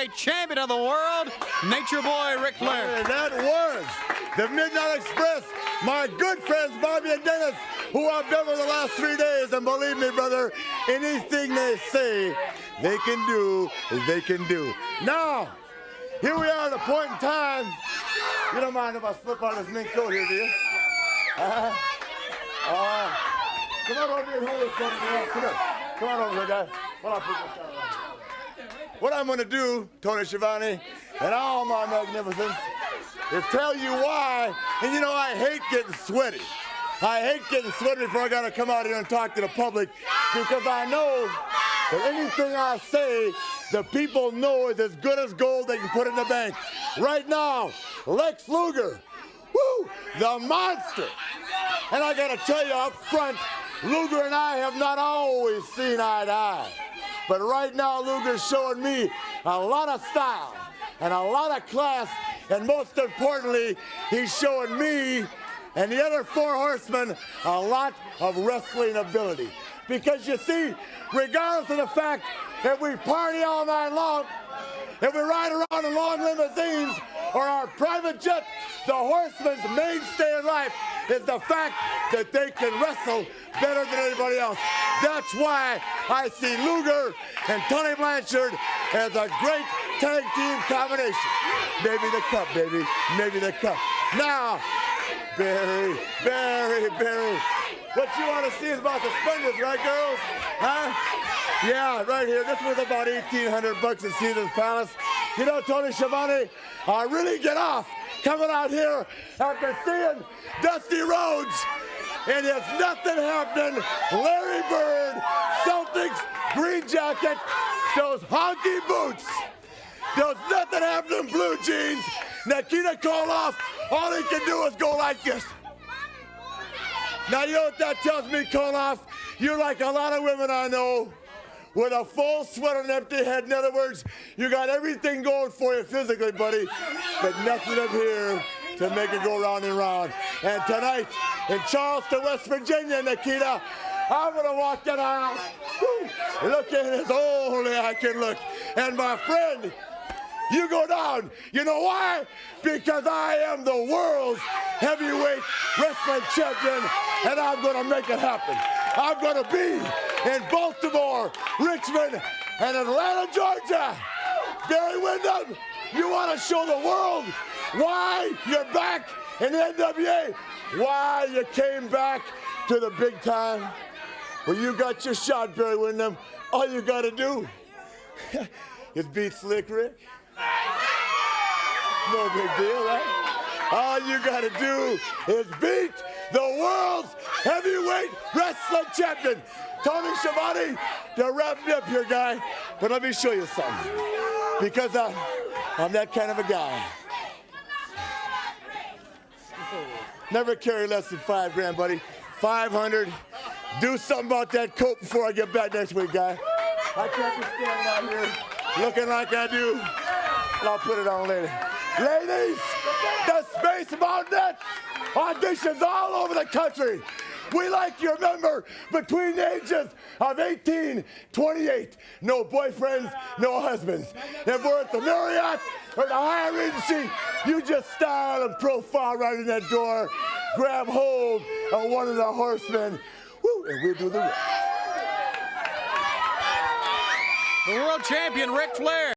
Heavyweight Champion of the world, Nature Boy Ric Flair. And that was the Midnight Express, my good friends Bobby and Dennis, who I've been with the last 3 days. And believe me, brother, anything they say they can do, they can do. Now, here we are at a point in time. You don't mind if I slip on this mink coat here, do you? Come on over here and hold this coat. Come on. Come on over here, guys. What I'm going to do, Tony Schiavone, and all my magnificence, is tell you why. And you know, I hate getting sweaty. I hate getting sweaty before I got to come out here and talk to the public, because I know that anything I say, the people know is as good as gold they can put in the bank. Right now, Lex Luger, woo, the monster. And I got to tell you up front, Luger and I have not always seen eye to eye. But right now, Luger's showing me a lot of style and a lot of class, and most importantly, he's showing me and the other four horsemen a lot of wrestling ability. Because you see, regardless of the fact that we party all night long, if we ride around in long limousines or our private jet, the horseman's mainstay in life is the fact that they can wrestle better than anybody else. That's why I see Luger and Tony Blanchard as a great tag team combination. Maybe the cup, baby. Maybe the cup. Now, Barry, what you want to see is about the splendors, right, girls? Huh? Yeah, right here. This was about $1,800 in Caesar's Palace. You know, Tony Schiavone, I really get off coming out here after seeing Dusty Rhodes, and there's nothing happening. Larry Bird, Celtics, green jacket, those honky boots. There's nothing happening, blue jeans. Nikita Koloff, all he can do is go like this. Now, you know what that tells me, Koloff? You're like a lot of women I know, with a full sweater and empty head. In other words, you got everything going for you physically, buddy, but nothing up here to make it go round and round. And tonight, in Charleston, West Virginia, Nikita, I'm going to walk that aisle, looking as only I can look. And my friend, you go down. You know why? Because I am the world's heavyweight wrestling champion, and I'm going to make it happen. I'm going to be in Baltimore, Richmond, and Atlanta, Georgia. Barry Windham, you want to show the world why you're back in the NWA, why you came back to the big time? Well, you got your shot, Barry Windham. All you got to do is beat Slick Rick. No big deal, right? All you got to do is beat the world's heavyweight wrestling champion, Tony Schiavone. To wrap me up here, guy, but let me show you something, because I'm that kind of a guy. Never carry less than $5 grand, buddy. 500. Do something about that coat before I get back next week, guy. I can't be standing out here looking like I do. I'll put it on later. Ladies, the Space Mountain auditions all over the country. We like your member between the ages of 18, 28. No boyfriends, no husbands. If we're at the Marriott or the Hyatt Regency, you just style and profile right in that door, grab hold of one of the horsemen, woo, and we'll do the rest. The world champion, Ric Flair.